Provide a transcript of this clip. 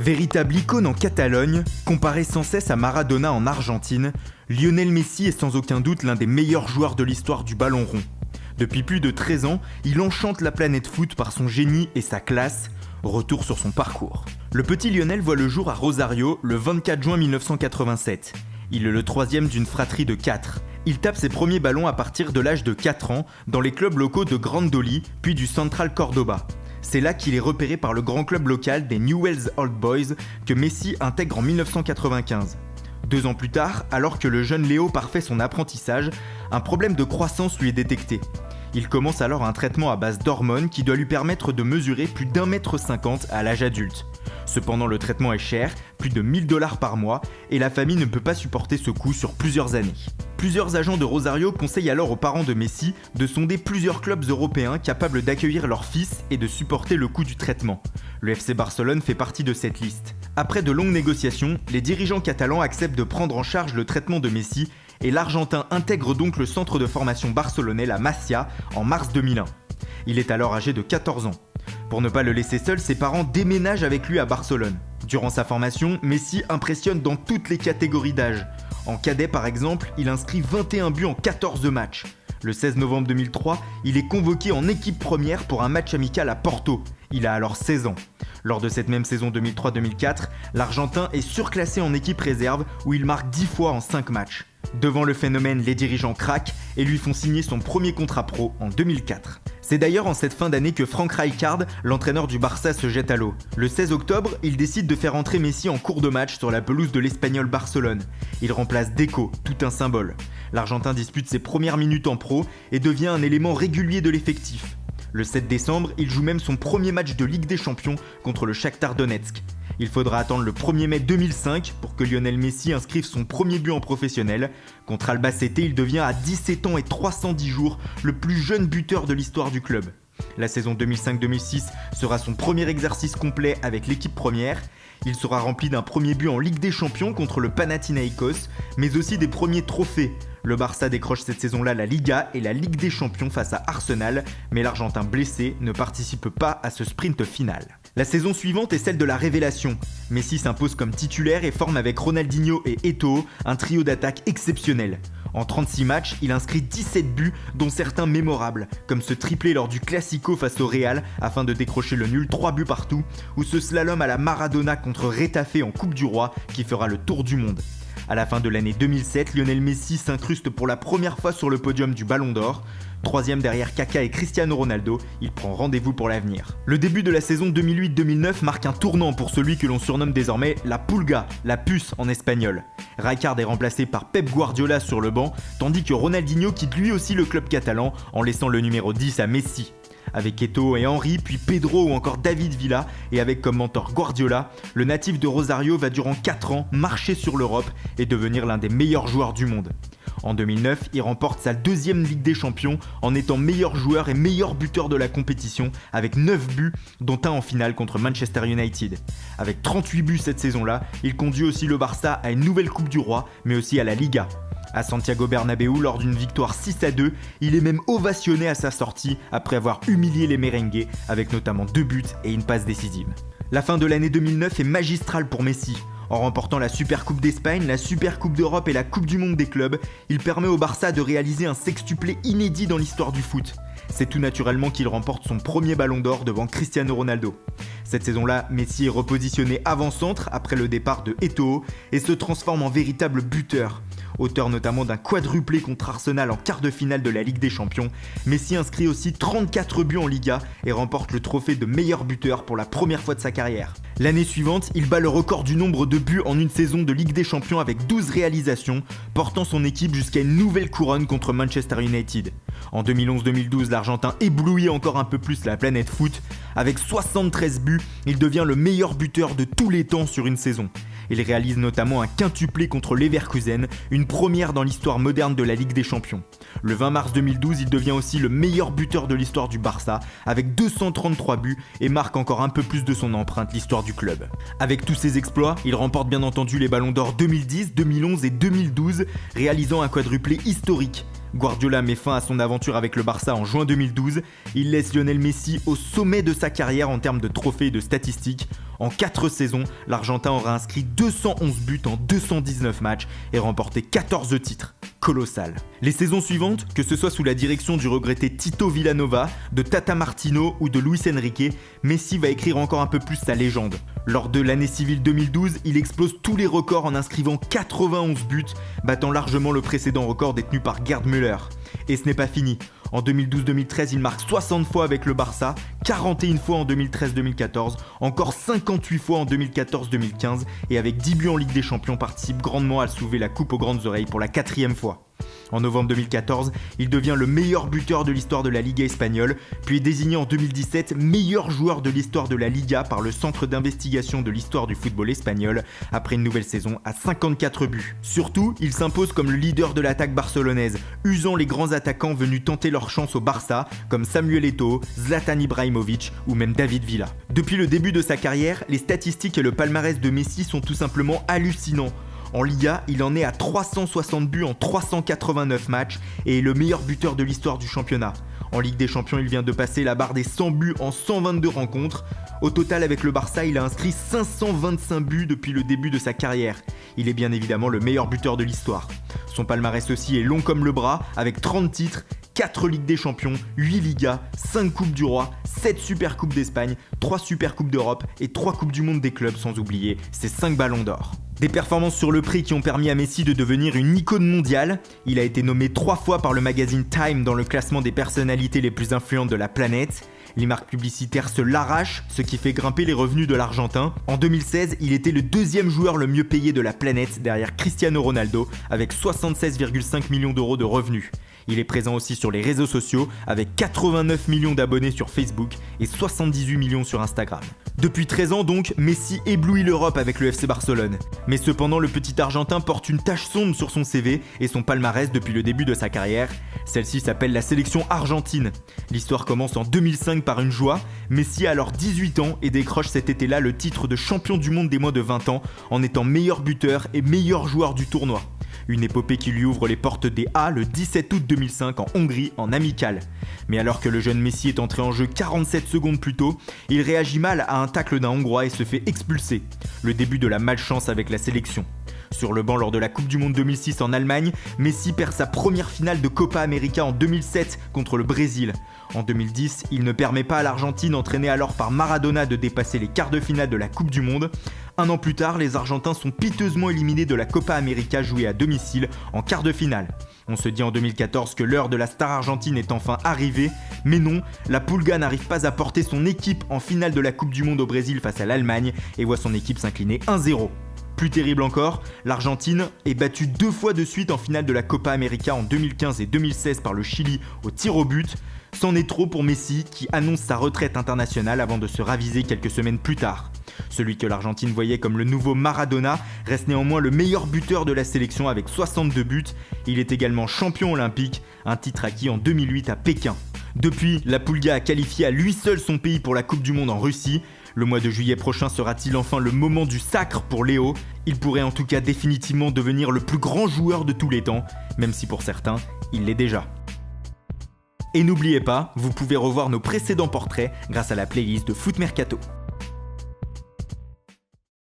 Véritable icône en Catalogne, comparé sans cesse à Maradona en Argentine, Lionel Messi est sans aucun doute l'un des meilleurs joueurs de l'histoire du ballon rond. Depuis plus de 13 ans, il enchante la planète foot par son génie et sa classe. Retour sur son parcours. Le petit Lionel voit le jour à Rosario le 24 juin 1987. Il est le troisième d'une fratrie de 4. Il tape ses premiers ballons à partir de l'âge de 4 ans dans les clubs locaux de Grandoli puis du Central Córdoba. C'est là qu'il est repéré par le grand club local des Newell's Old Boys que Messi intègre en 1995. 2 ans plus tard, alors que le jeune Léo parfait son apprentissage, un problème de croissance lui est détecté. Il commence alors un traitement à base d'hormones qui doit lui permettre de mesurer plus d'1,50 m à l'âge adulte. Cependant, le traitement est cher, plus de 1 000 $ par mois, et la famille ne peut pas supporter ce coût sur plusieurs années. Plusieurs agents de Rosario conseillent alors aux parents de Messi de sonder plusieurs clubs européens capables d'accueillir leur fils et de supporter le coût du traitement. Le FC Barcelone fait partie de cette liste. Après de longues négociations, les dirigeants catalans acceptent de prendre en charge le traitement de Messi et l'Argentin intègre donc le centre de formation barcelonais, la Masia, en mars 2001. Il est alors âgé de 14 ans. Pour ne pas le laisser seul, ses parents déménagent avec lui à Barcelone. Durant sa formation, Messi impressionne dans toutes les catégories d'âge. En cadet par exemple, il inscrit 21 buts en 14 matchs. Le 16 novembre 2003, il est convoqué en équipe première pour un match amical à Porto. Il a alors 16 ans. Lors de cette même saison 2003-2004, l'Argentin est surclassé en équipe réserve où il marque 10 fois en 5 matchs. Devant le phénomène, les dirigeants craquent et lui font signer son premier contrat pro en 2004. C'est d'ailleurs en cette fin d'année que Frank Rijkaard, l'entraîneur du Barça, se jette à l'eau. Le 16 octobre, il décide de faire entrer Messi en cours de match sur la pelouse de l'Espagnol Barcelone. Il remplace Deco, tout un symbole. L'Argentin dispute ses premières minutes en pro et devient un élément régulier de l'effectif. Le 7 décembre, il joue même son premier match de Ligue des Champions contre le Shakhtar Donetsk. Il faudra attendre le 1er mai 2005 pour que Lionel Messi inscrive son premier but en professionnel. Contre Albacete, il devient à 17 ans et 310 jours le plus jeune buteur de l'histoire du club. La saison 2005-2006 sera son premier exercice complet avec l'équipe première. Il sera rempli d'un premier but en Ligue des Champions contre le Panathinaikos, mais aussi des premiers trophées. Le Barça décroche cette saison-là la Liga et la Ligue des Champions face à Arsenal, mais l'Argentin blessé ne participe pas à ce sprint final. La saison suivante est celle de la révélation. Messi s'impose comme titulaire et forme avec Ronaldinho et Eto'o un trio d'attaque exceptionnel. En 36 matchs, il inscrit 17 buts, dont certains mémorables, comme ce triplé lors du Classico face au Real afin de décrocher le nul 3 buts partout, ou ce slalom à la Maradona contre Retafe en Coupe du Roi qui fera le tour du monde. À la fin de l'année 2007, Lionel Messi s'incruste pour la première fois sur le podium du Ballon d'Or. Troisième derrière Kaka et Cristiano Ronaldo, il prend rendez-vous pour l'avenir. Le début de la saison 2008-2009 marque un tournant pour celui que l'on surnomme désormais la Pulga, la puce en espagnol. Rijkaard est remplacé par Pep Guardiola sur le banc, tandis que Ronaldinho quitte lui aussi le club catalan en laissant le numéro 10 à Messi. Avec Eto'o et Henry, puis Pedro ou encore David Villa, et avec comme mentor Guardiola, le natif de Rosario va durant 4 ans marcher sur l'Europe et devenir l'un des meilleurs joueurs du monde. En 2009, il remporte sa 2e Ligue des Champions en étant meilleur joueur et meilleur buteur de la compétition avec 9 buts, dont un en finale contre Manchester United. Avec 38 buts cette saison-là, il conduit aussi le Barça à une nouvelle Coupe du Roi, mais aussi à la Liga. À Santiago Bernabéu, lors d'une victoire 6-2, il est même ovationné à sa sortie après avoir humilié les merengues avec notamment 2 buts et une passe décisive. La fin de l'année 2009 est magistrale pour Messi. En remportant la Supercoupe d'Espagne, la Supercoupe d'Europe et la Coupe du Monde des clubs, il permet au Barça de réaliser un sextuplé inédit dans l'histoire du foot. C'est tout naturellement qu'il remporte son premier Ballon d'Or devant Cristiano Ronaldo. Cette saison-là, Messi est repositionné avant-centre après le départ de Eto'o et se transforme en véritable buteur. Auteur notamment d'un quadruplé contre Arsenal en quart de finale de la Ligue des Champions, Messi inscrit aussi 34 buts en Liga et remporte le trophée de meilleur buteur pour la première fois de sa carrière. L'année suivante, il bat le record du nombre de buts en une saison de Ligue des Champions avec 12 réalisations, portant son équipe jusqu'à une nouvelle couronne contre Manchester United. En 2011-2012, l'Argentin éblouit encore un peu plus la planète foot. Avec 73 buts, il devient le meilleur buteur de tous les temps sur une saison. Il réalise notamment un quintuplé contre Leverkusen, une première dans l'histoire moderne de la Ligue des Champions. Le 20 mars 2012, il devient aussi le meilleur buteur de l'histoire du Barça, avec 233 buts et marque encore un peu plus de son empreinte l'histoire du club. Avec tous ses exploits, il remporte bien entendu les Ballons d'Or 2010, 2011 et 2012, réalisant un quadruplé historique. Guardiola met fin à son aventure avec le Barça en juin 2012. Il laisse Lionel Messi au sommet de sa carrière en termes de trophées et de statistiques. En 4 saisons, l'Argentin aura inscrit 211 buts en 219 matchs et remporté 14 titres. Colossal. Les saisons suivantes, que ce soit sous la direction du regretté Tito Villanova, de Tata Martino ou de Luis Enrique, Messi va écrire encore un peu plus sa légende. Lors de l'année civile 2012, il explose tous les records en inscrivant 91 buts, battant largement le précédent record détenu par Gerd Müller. Et ce n'est pas fini. En 2012-2013, il marque 60 fois avec le Barça, 41 fois en 2013-2014, encore 58 fois en 2014-2015 et avec 10 buts en Ligue des Champions participe grandement à soulever la coupe aux grandes oreilles pour la 4e fois. En novembre 2014, il devient le meilleur buteur de l'histoire de la Liga espagnole, puis est désigné en 2017 meilleur joueur de l'histoire de la Liga par le Centre d'investigation de l'histoire du football espagnol, après une nouvelle saison à 54 buts. Surtout, il s'impose comme le leader de l'attaque barcelonaise, usant les grands attaquants venus tenter leur chance au Barça, comme Samuel Eto'o, Zlatan Ibrahimovic ou même David Villa. Depuis le début de sa carrière, les statistiques et le palmarès de Messi sont tout simplement hallucinants. En Liga, il en est à 360 buts en 389 matchs et est le meilleur buteur de l'histoire du championnat. En Ligue des Champions, il vient de passer la barre des 100 buts en 122 rencontres. Au total, avec le Barça, il a inscrit 525 buts depuis le début de sa carrière. Il est bien évidemment le meilleur buteur de l'histoire. Son palmarès aussi est long comme le bras, avec 30 titres, 4 Ligues des Champions, 8 Ligas, 5 Coupes du Roi, 7 Super Coupes d'Espagne, 3 Super Coupes d'Europe et 3 Coupes du Monde des clubs, sans oublier ses 5 ballons d'or. Des performances sur le prix qui ont permis à Messi de devenir une icône mondiale. Il a été nommé 3 fois par le magazine Time dans le classement des personnalités les plus influentes de la planète. Les marques publicitaires se l'arrachent, ce qui fait grimper les revenus de l'Argentin. En 2016, il était le 2e joueur le mieux payé de la planète derrière Cristiano Ronaldo avec 76,5 millions d'euros de revenus. Il est présent aussi sur les réseaux sociaux avec 89 millions d'abonnés sur Facebook et 78 millions sur Instagram. Depuis 13 ans donc, Messi éblouit l'Europe avec le FC Barcelone. Mais cependant, le petit Argentin porte une tache sombre sur son CV et son palmarès depuis le début de sa carrière. Celle-ci s'appelle la sélection argentine. L'histoire commence en 2005 par une joie. Messi a alors 18 ans et décroche cet été-là le titre de champion du monde des moins de 20 ans en étant meilleur buteur et meilleur joueur du tournoi. Une épopée qui lui ouvre les portes des A le 17 août 2005 en Hongrie en amical. Mais alors que le jeune Messi est entré en jeu 47 secondes plus tôt, il réagit mal à un tacle d'un Hongrois et se fait expulser. Le début de la malchance avec la sélection. Sur le banc lors de la Coupe du Monde 2006 en Allemagne, Messi perd sa première finale de Copa América en 2007 contre le Brésil. En 2010, il ne permet pas à l'Argentine, entraînée alors par Maradona, de dépasser les quarts de finale de la Coupe du Monde. Un an plus tard, les Argentins sont piteusement éliminés de la Copa América jouée à domicile en quart de finale. On se dit en 2014 que l'heure de la star argentine est enfin arrivée, mais non, la Pulga n'arrive pas à porter son équipe en finale de la Coupe du Monde au Brésil face à l'Allemagne et voit son équipe s'incliner 1-0. Plus terrible encore, l'Argentine est battue 2 fois de suite en finale de la Copa América en 2015 et 2016 par le Chili au tir au but. C'en est trop pour Messi qui annonce sa retraite internationale avant de se raviser quelques semaines plus tard. Celui que l'Argentine voyait comme le nouveau Maradona reste néanmoins le meilleur buteur de la sélection avec 62 buts. Il est également champion olympique, un titre acquis en 2008 à Pékin. Depuis, la Pulga a qualifié à lui seul son pays pour la Coupe du Monde en Russie. Le mois de juillet prochain sera-t-il enfin le moment du sacre pour Léo? Il pourrait en tout cas définitivement devenir le plus grand joueur de tous les temps, même si pour certains, il l'est déjà. Et n'oubliez pas, vous pouvez revoir nos précédents portraits grâce à la playlist de Foot Mercato.